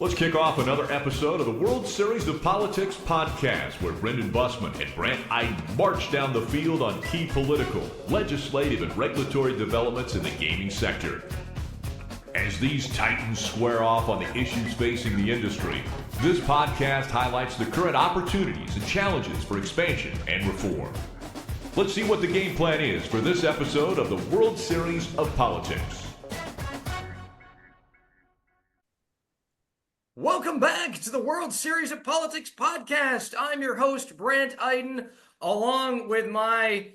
Let's kick off another episode of the World Series of Politics podcast, where Brendan Bussmann and Brandt Iden march down the field on key political, legislative, and regulatory developments in the gaming sector. As these titans square off on the issues facing the industry, this podcast highlights the current opportunities and challenges for expansion and reform. Let's see what the game plan is for this episode of the World Series of Politics. Welcome back to the World Series of Politics podcast. I'm your host, Brandt Iden, along with my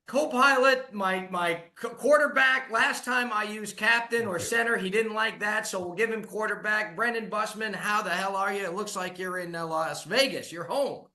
co-pilot, my quarterback. Last time I used captain or center. He didn't like that, so we'll give him quarterback. Brendan Bussmann, how the hell are you? It looks like you're in Las Vegas. You're home.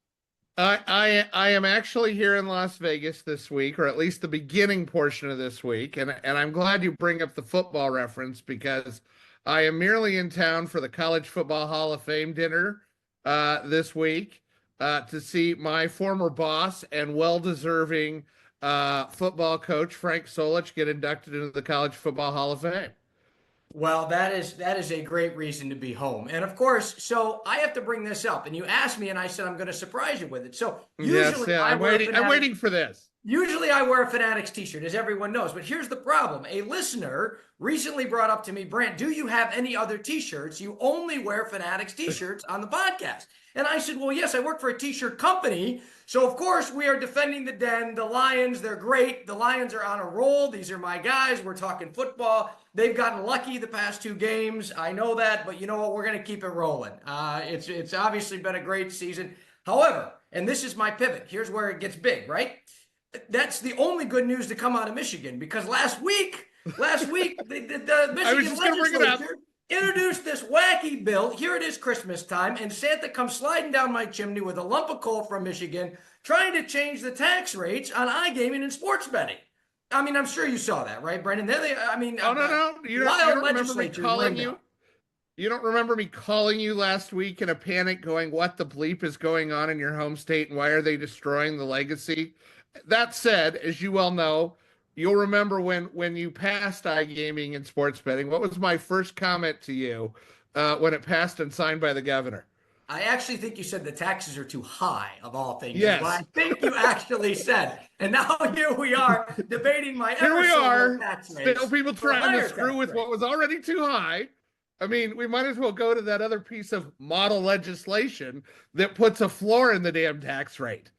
I am actually here in Las Vegas this week, or at least the beginning portion of this week, and I'm glad you bring up the football reference, because I am merely in town for the College Football Hall of Fame dinner this week to see my former boss and well-deserving football coach, Frank Solich, get inducted into the College Football Hall of Fame. Well, that is a great reason to be home. And of course, so I have to bring this up. And you asked me, and I said I'm going to surprise you with it. So usually I'm waiting for this. Usually I wear a Fanatics t-shirt, as everyone knows, but here's the problem. A listener recently brought up to me, Brandt, do you have any other t-shirts? You only wear Fanatics t-shirts on the podcast. And I said, well, yes, I work for a t-shirt company. So of course we are defending the Den, the Lions, they're great. The Lions are on a roll. These are my guys. We're talking football. They've gotten lucky the past two games. I know that, but you know what? We're going to keep it rolling. It's obviously been a great season. However, and this is my pivot. Here's where it gets big, right? That's the only good news to come out of Michigan, because last week, the Michigan legislature introduced this wacky bill. Here it is Christmas time, and Santa comes sliding down my chimney with a lump of coal from Michigan, trying to change the tax rates on iGaming and sports betting. I mean, I'm sure you saw that, right, Brendan? No. You don't remember me calling you. You don't remember me calling you last week in a panic, going, "What the bleep is going on in your home state, and why are they destroying the legacy?" That said, as you well know, you'll remember when you passed iGaming and sports betting, what was my first comment to you when it passed and signed by the governor? I actually think you said the taxes are too high, of all things. Yes. I think you actually said. And now here we are debating my Here we are, tax rates. still people trying to screw with what was already too high. I mean, we might as well go to that other piece of model legislation that puts a floor in the damn tax rate.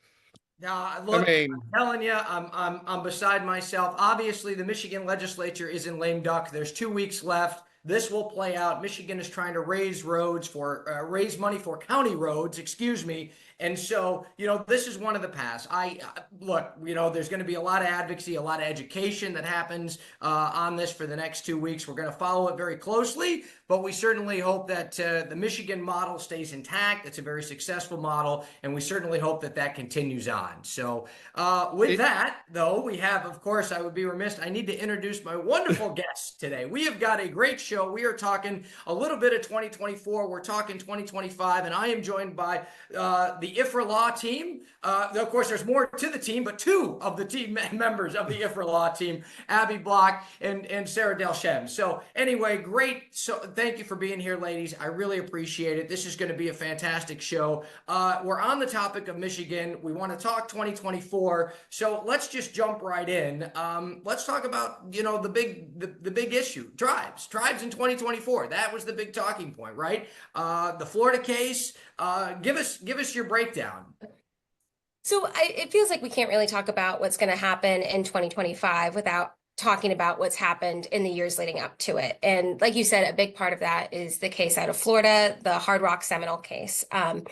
Now, look, I'm telling you, I'm beside myself. Obviously, the Michigan legislature is in lame duck. There's 2 weeks left. This will play out. Michigan is trying to raise money for county roads, And so, this is one of the paths. Look, there's going to be a lot of advocacy, a lot of education that happens on this for the next 2 weeks. We're going to follow it very closely, but we certainly hope that the Michigan model stays intact. It's a very successful model, and we certainly hope that that continues on. So with that, though, we have, of course, I would be remiss. I need to introduce my wonderful guests today. We have got a great show. We are talking a little bit of 2024. We're talking 2025, and I am joined by the Ifrah Law team. Of course, there's more to the team, but two of the team members of the Ifrah Law team, Abbey and Sara Dalsheim. So anyway, great. So thank you for being here, ladies. I really appreciate it. This is going to be a fantastic show. We're on the topic of Michigan. We want to talk 2024. So let's just jump right in. Let's talk about, the big issue, tribes in 2024. That was the big talking point, right? The Florida case. Give us your breakdown. So it feels like we can't really talk about what's going to happen in 2025 without talking about what's happened in the years leading up to it. And like you said, a big part of that is the case out of Florida, the Hard Rock Seminole case. And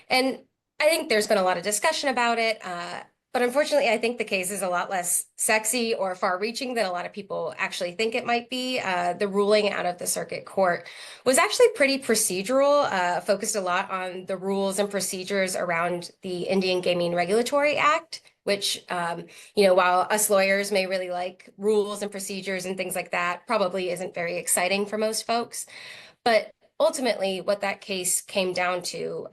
I think there's been a lot of discussion about it. But unfortunately, I think the case is a lot less sexy or far-reaching than a lot of people actually think it might be. The ruling out of the circuit court was actually pretty procedural, focused a lot on the rules and procedures around the Indian Gaming Regulatory Act, which, while us lawyers may really like rules and procedures and things like that, probably isn't very exciting for most folks. But ultimately, what that case came down to,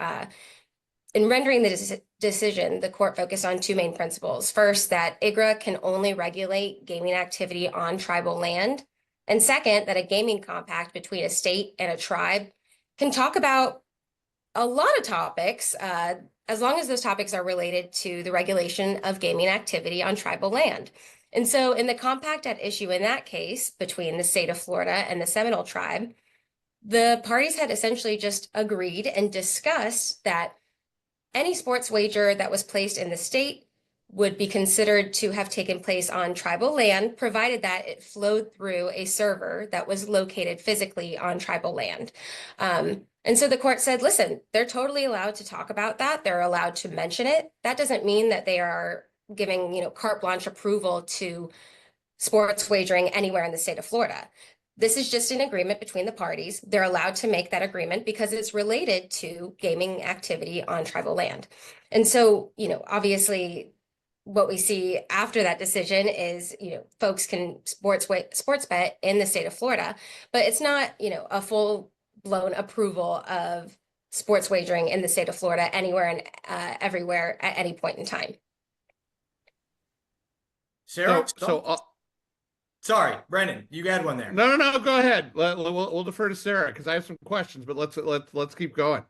in rendering the decision, the court focused on two main principles. First, that IGRA can only regulate gaming activity on tribal land. And second, that a gaming compact between a state and a tribe can talk about a lot of topics, as long as those topics are related to the regulation of gaming activity on tribal land. And so in the compact at issue in that case between the state of Florida and the Seminole tribe, the parties had essentially just agreed and discussed that any sports wager that was placed in the state would be considered to have taken place on tribal land, provided that it flowed through a server that was located physically on tribal land. And so the court said, listen, they're totally allowed to talk about that. They're allowed to mention it. That doesn't mean that they are giving, carte blanche approval to sports wagering anywhere in the state of Florida. This is just an agreement between the parties. They're allowed to make that agreement because it's related to gaming activity on tribal land. And so, obviously what we see after that decision is, folks can sports bet in the state of Florida, but it's not, a full-blown approval of sports wagering in the state of Florida anywhere and everywhere at any point in time. Sarah? Sorry, Brendan, you had one there. No, go ahead. We'll defer to Sarah because I have some questions, but let's keep going.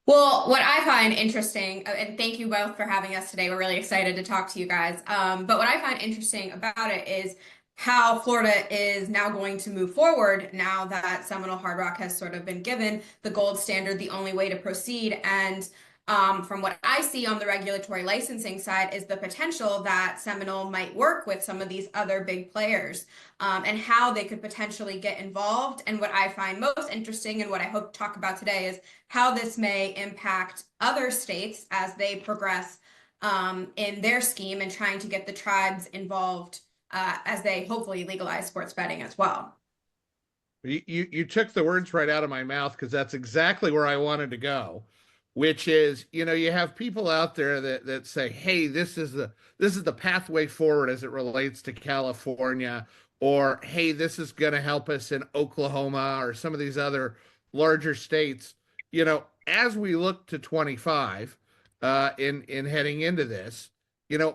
Well, what I find interesting, and thank you both for having us today. We're really excited to talk to you guys. But what I find interesting about it is how Florida is now going to move forward now that Seminole Hard Rock has sort of been given the gold standard, the only way to proceed. And from what I see on the regulatory licensing side is the potential that Seminole might work with some of these other big players and how they could potentially get involved. And what I find most interesting and what I hope to talk about today is how this may impact other states as they progress in their scheme and trying to get the tribes involved as they hopefully legalize sports betting as well. You took the words right out of my mouth because that's exactly where I wanted to go. Which is, you have people out there that say, hey, this is the pathway forward as it relates to California, or hey, this is going to help us in Oklahoma or some of these other larger states. As we look to 25 in heading into this,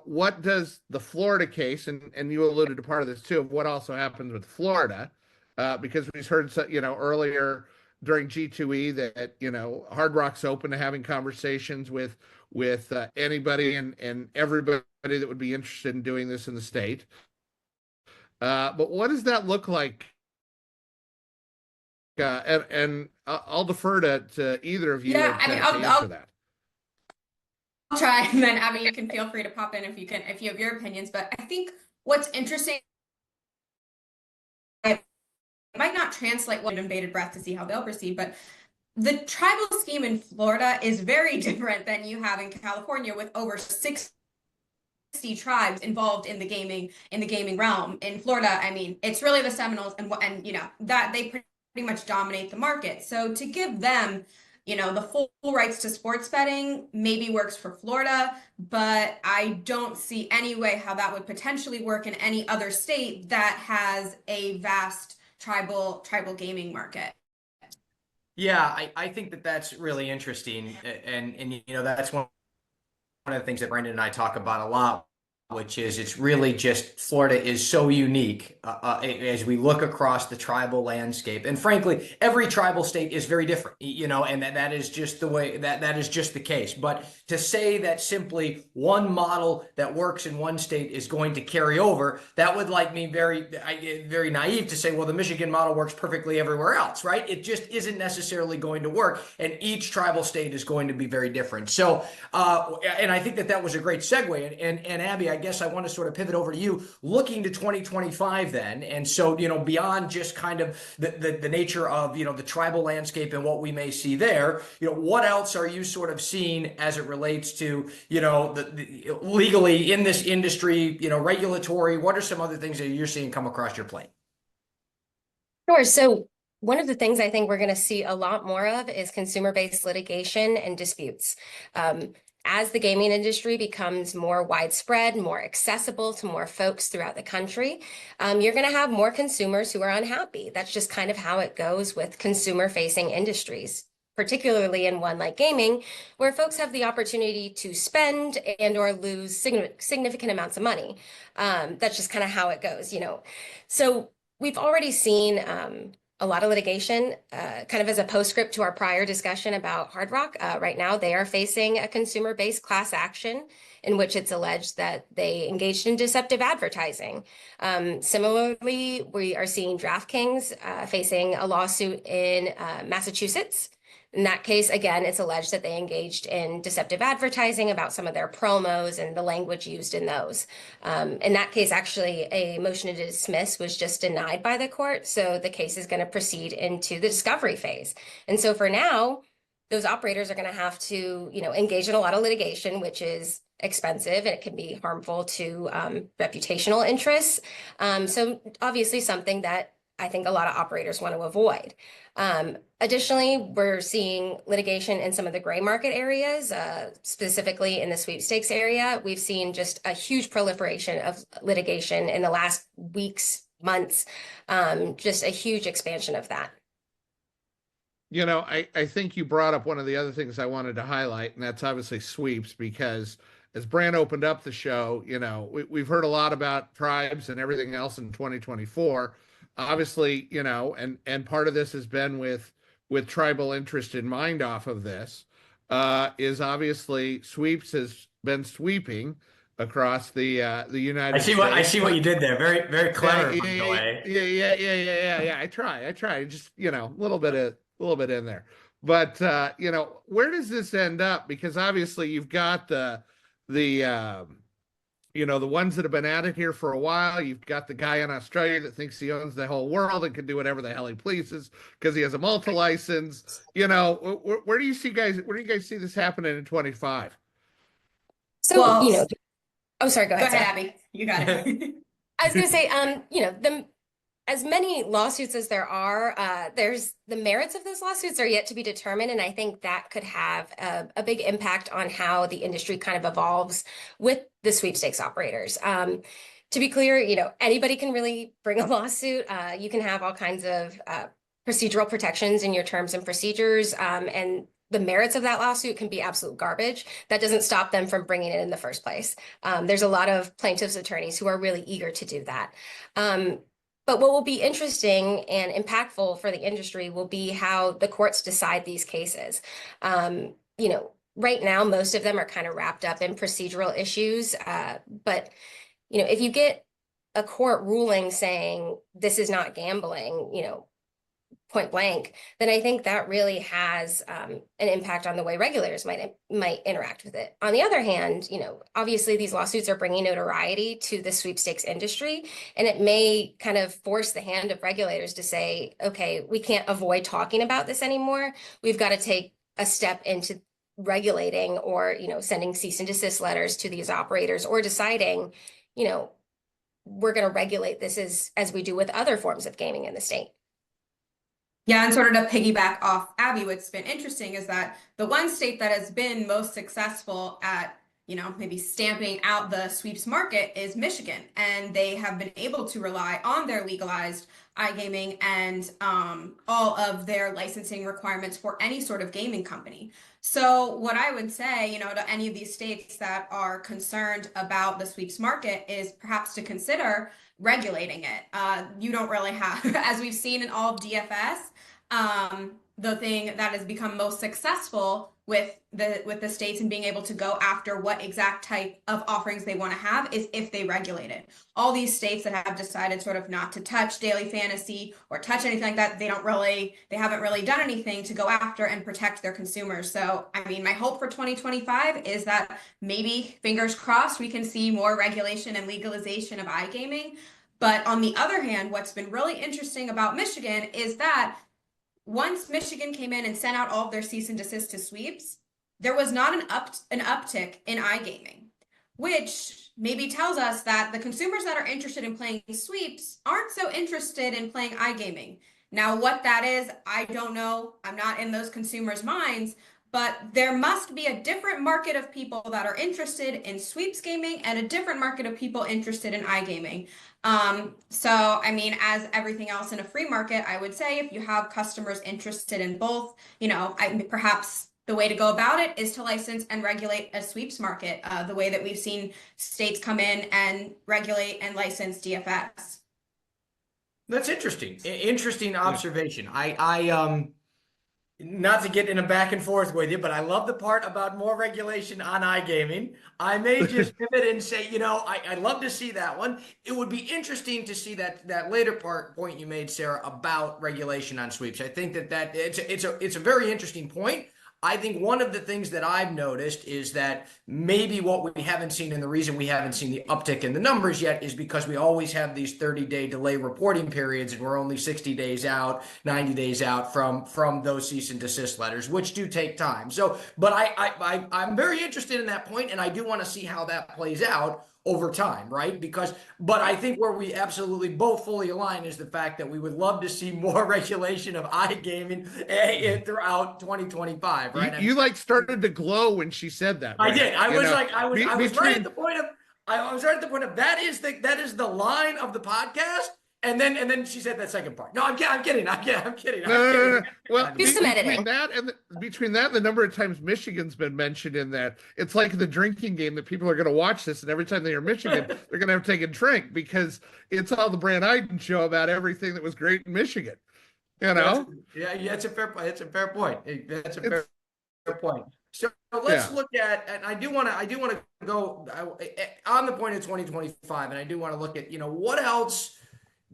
what does the Florida case, and you alluded to part of this too, of what also happens with Florida, because we heard, earlier during G2E that, Hard Rock's open to having conversations with anybody and everybody that would be interested in doing this in the state. But what does that look like? And I'll defer to either of you. Yeah, I'll that. I'll try, and then Abby, you can feel free to pop in if you have your opinions. But I think what's interesting, it might not translate what bated breath to see how they'll proceed, but the tribal scheme in Florida is very different than you have in California with over 60 tribes involved in the gaming realm. In Florida, I mean, it's really the Seminoles and that they pretty much dominate the market. So to give them, the full rights to sports betting maybe works for Florida, but I don't see any way how that would potentially work in any other state that has a vast tribal gaming market. Yeah, I think that's really interesting, and that's one of the things that Brendan and I talk about a lot, which is it's really just Florida is so unique as we look across the tribal landscape. And frankly, every tribal state is very different, and that is just the way that is just the case. But to say that simply one model that works in one state is going to carry over, that would me very naive to say, well, the Michigan model works perfectly everywhere else, right? It just isn't necessarily going to work. And each tribal state is going to be very different. So, and I think that was a great segue. And Abby, I guess I want to sort of pivot over to you, looking to 2025 then. And so, beyond just kind of the nature of, the tribal landscape and what we may see there, what else are you sort of seeing as it relates to, the legally in this industry, regulatory? What are some other things that you're seeing come across your plate? Sure. So one of the things I think we're going to see a lot more of is consumer-based litigation and disputes. As the gaming industry becomes more widespread, more accessible to more folks throughout the country, you're going to have more consumers who are unhappy. That's just kind of how it goes with consumer-facing industries, particularly in one like gaming, where folks have the opportunity to spend and or lose significant amounts of money. That's just kind of how it goes, So we've already seen a lot of litigation, kind of as a postscript to our prior discussion about Hard Rock. Right now, they are facing a consumer-based class action in which it's alleged that they engaged in deceptive advertising. Similarly, we are seeing DraftKings facing a lawsuit in Massachusetts. In that case, again, it's alleged that they engaged in deceptive advertising about some of their promos and the language used in those. In that case, actually, a motion to dismiss was just denied by the court. So the case is going to proceed into the discovery phase. And so for now, those operators are going to have to, engage in a lot of litigation, which is expensive and it can be harmful to reputational interests. So obviously something that I think a lot of operators want to avoid. Additionally, we're seeing litigation in some of the gray market areas, specifically in the sweepstakes area. We've seen just a huge proliferation of litigation in the last weeks, months, just a huge expansion of that. I think you brought up one of the other things I wanted to highlight, and that's obviously sweeps, because as Brandt opened up the show, we've heard a lot about tribes and everything else in 2024. Obviously, and part of this has been with tribal interest in mind off of this, is obviously sweeps has been sweeping across the United States. I see what you did there. Very, very clever. Yeah. I try. Just a little bit in there. But where does this end up? Because obviously you've got the ones that have been at it here for a while. You've got the guy in Australia that thinks he owns the whole world and can do whatever the hell he pleases because he has a multi-license. Where do you guys see this happening in 25? So, oh, sorry, go ahead. Go ahead, Abby. You got it. I was going to say, as many lawsuits as there are, there's the merits of those lawsuits are yet to be determined. And I think that could have a big impact on how the industry kind of evolves with the sweepstakes operators. To be clear, anybody can really bring a lawsuit. You can have all kinds of procedural protections in your terms and procedures. And the merits of that lawsuit can be absolute garbage. That doesn't stop them from bringing it in the first place. There's a lot of plaintiffs' attorneys who are really eager to do that. But what will be interesting and impactful for the industry will be how the courts decide these cases. Right now, most of them are kind of wrapped up in procedural issues. But, if you get a court ruling saying this is not gambling, point blank, then I think that really has an impact on the way regulators might interact with it. On the other hand, obviously these lawsuits are bringing notoriety to the sweepstakes industry, and it may kind of force the hand of regulators to say, okay, we can't avoid talking about this anymore. We've got to take a step into regulating or, sending cease and desist letters to these operators or deciding, we're going to regulate this as we do with other forms of gaming in the state. Yeah, and sort of to piggyback off Abby, what's been interesting is that the one state that has been most successful at, maybe stamping out the sweeps market is Michigan. And they have been able to rely on their legalized iGaming and all of their licensing requirements for any sort of gaming company. So what I would say, to any of these states that are concerned about the sweeps market is perhaps to consider regulating it. You don't really have, as we've seen in all of DFS, the thing that has become most successful with the states and being able to go after what exact type of offerings they want to have is if they regulate it. All these states that have decided sort of not to touch daily fantasy or touch anything like that, they haven't really done anything to go after and protect their consumers. So, my hope for 2025 is that maybe, fingers crossed, we can see more regulation and legalization of iGaming. But on the other hand, what's been really interesting about Michigan is that once Michigan came in and sent out all of their cease and desist to sweeps, there was not an uptick in iGaming, which maybe tells us that the consumers that are interested in playing sweeps aren't so interested in playing iGaming. Now, what that is, I don't know. I'm not in those consumers' minds, but there must be a different market of people that are interested in sweeps gaming and a different market of people interested in iGaming. So, as everything else in a free market, I would say if you have customers interested in both, perhaps the way to go about it is to license and regulate a sweeps market, the way that we've seen states come in and regulate and license DFS. That's interesting. Interesting observation. I not to get in a back and forth with you, but I love the part about more regulation on iGaming. I may just pivot and say, I'd love to see that one. It would be interesting to see that later point you made, Sarah, about regulation on sweeps. I think that it's a very interesting point. I think one of the things that I've noticed is that maybe what we haven't seen, and the reason we haven't seen the uptick in the numbers yet, is because we always have these 30-day delay reporting periods, and we're only 60 days out, 90 days out from those cease and desist letters, which do take time. So, but I'm very interested in that point, and I do want to see how that plays out over time, right? But I think where we absolutely both fully align is the fact that we would love to see more regulation of iGaming throughout 2025, right? You like started to glow when she said that. I did. I was right at the point of that is the line of the podcast. And then she said that second part. No, I'm kidding. No. Well, do some editing. Between that and the number of times Michigan's been mentioned in that, it's like the drinking game that people are going to watch this, and every time they hear Michigan, they're going to have to take a drink because it's all the Brandt Iden show about everything that was great in Michigan. It's a fair point. It's a fair point. That's a fair point. So let's look at, and I do want to go on the point of 2025, and I do want to look at what else.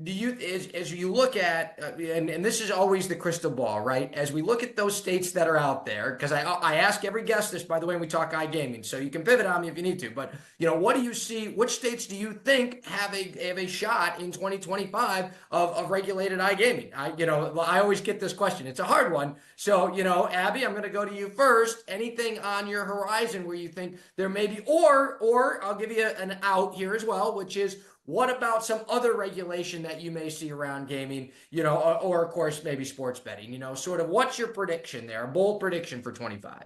Do you, as you look at, and this is always the crystal ball, right? As we look at those states that are out there, because I ask every guest this, by the way, when we talk iGaming, so you can pivot on me if you need to. But what do you see? Which states do you think have a shot in 2025 of regulated iGaming? I always get this question. It's a hard one. So Abby, I'm going to go to you first. Anything on your horizon where you think there may be, or I'll give you an out here as well, which is, what about some other regulation that you may see around gaming, or of course, maybe sports betting, sort of what's your prediction there? A bold prediction for 25.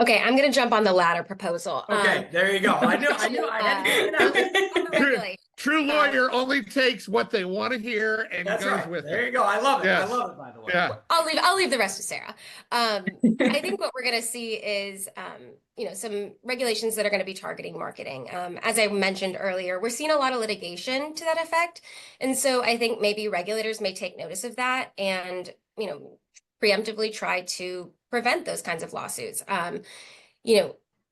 Okay, I'm going to jump on the latter proposal. Okay, there you go. I knew I had to True lawyer only takes what they want to hear and goes with it. There you go. I love it. Yes. I love it, by the way. Yeah. I'll leave the rest to Sarah. I think what we're going to see is, some regulations that are going to be targeting marketing. As I mentioned earlier, we're seeing a lot of litigation to that effect. And so I think maybe regulators may take notice of that and, preemptively try to prevent those kinds of lawsuits.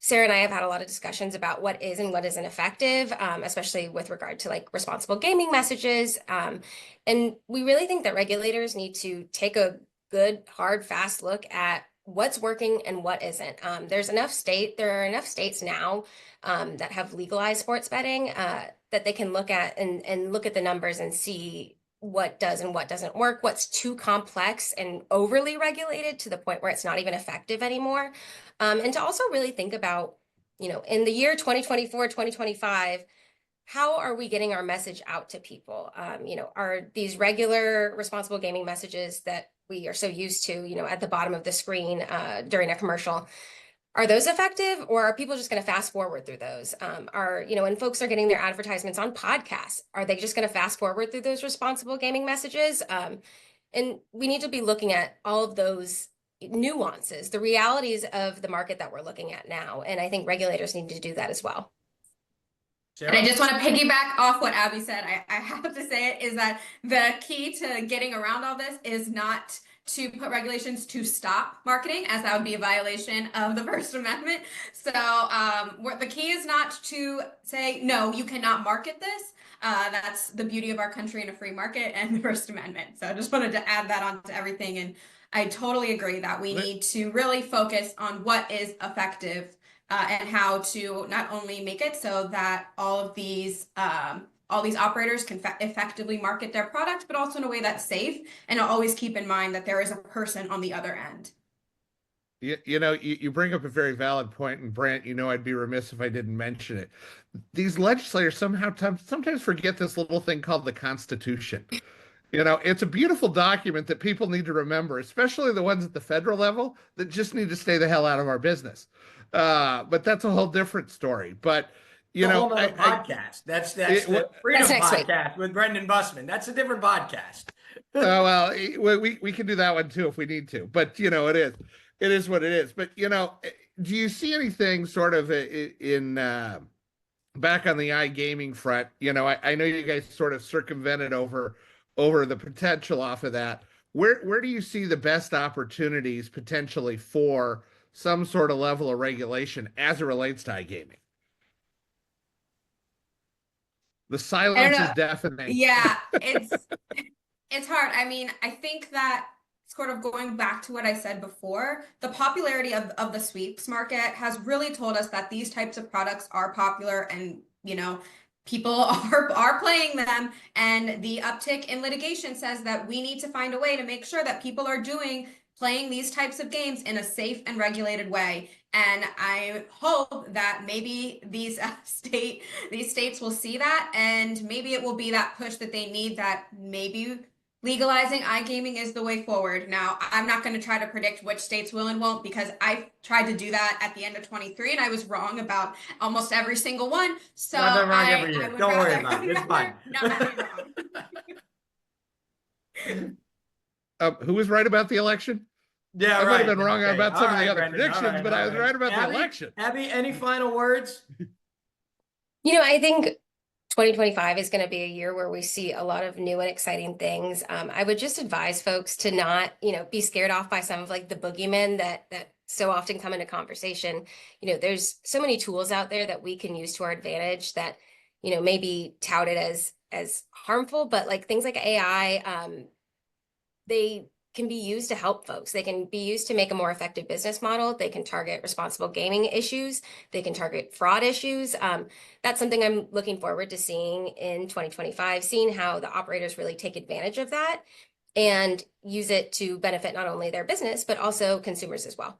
Sarah and I have had a lot of discussions about what is and what isn't effective, especially with regard to like responsible gaming messages. And we really think that regulators need to take a good, hard, fast look at what's working and what isn't. There are enough states now that have legalized sports betting that they can look at and look at the numbers and see what does and what doesn't work, what's too complex and overly regulated to the point where it's not even effective anymore. And to also really think about, in the year 2024, 2025, how are we getting our message out to people? Are these regular responsible gaming messages that we are so used to, at the bottom of the screen during a commercial, are those effective, or are people just going to fast forward through those? When folks are getting their advertisements on podcasts, are they just going to fast forward through those responsible gaming messages? And we need to be looking at all of those nuances, the realities of the market that we're looking at now. And I think regulators need to do that as well. And I just want to piggyback off what Abby said. I have to say it is that the key to getting around all this is not to put regulations to stop marketing, as that would be a violation of the First Amendment. So the key is not to say, no, you cannot market this. That's the beauty of our country and a free market and the First Amendment. So I just wanted to add that on to everything. And I totally agree that we need to really focus on what is effective and how to not only make it so that all these operators can effectively market their product, but also in a way that's safe, and always keep in mind that there is a person on the other end. You bring up a very valid point, and Brandt, I'd be remiss if I didn't mention it. These legislators sometimes forget this little thing called the Constitution. It's a beautiful document that people need to remember, especially the ones at the federal level that just need to stay the hell out of our business. But that's a whole different story. But podcast. That's the Freedom Podcast with Brendan Bussmann. That's a different podcast. Well, we can do that one too if we need to. But it is what it is. But do you see anything sort of in back on the iGaming front, I know you guys sort of circumvented over the potential off of that. Where do you see the best opportunities potentially for some sort of level of regulation as it relates to iGaming? The silence is deafening. Yeah, it's hard. I mean, I think that sort of going back to what I said before, the popularity of the sweeps market has really told us that these types of products are popular, and people are playing them, and the uptick in litigation says that we need to find a way to make sure that people are playing these types of games in a safe and regulated way. And I hope that maybe these states will see that, and maybe it will be that push that they need, that maybe legalizing iGaming is the way forward. Now, I'm not going to try to predict which states will and won't, because I tried to do that at the end of 23 and I was wrong about almost every single one. So Not wrong every year. Don't worry about it. It's fine. Who was right about the election? Yeah, I right. might have been wrong Okay. about some of the other Brendan. predictions, but I was right about Abbey, the election. Abbey, any final words? I think 2025 is going to be a year where we see a lot of new and exciting things. I would just advise folks to not, be scared off by some of like the boogeymen that so often come into conversation. There's so many tools out there that we can use to our advantage that, may be touted as harmful, but like things like AI, they can be used to help folks. They can be used to make a more effective business model. They can target responsible gaming issues. They can target fraud issues. That's something I'm looking forward to seeing in 2025, seeing how the operators really take advantage of that and use it to benefit not only their business, but also consumers as well.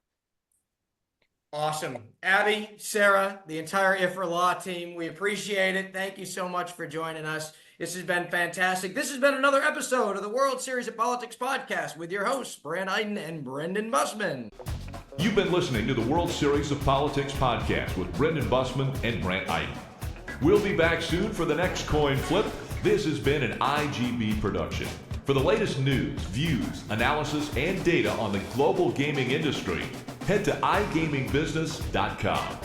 Awesome. Abbey, Sara, the entire Ifrah Law team, we appreciate it. Thank you so much for joining us. This has been fantastic. This has been another episode of the World Series of Politics podcast with your hosts, Brandt, Iden, and Brendan Bussmann. You've been listening to the World Series of Politics podcast with Brendan Bussmann and Brandt Iden. We'll be back soon for the next coin flip. This has been an IGB production. For the latest news, views, analysis, and data on the global gaming industry, head to iGamingbusiness.com.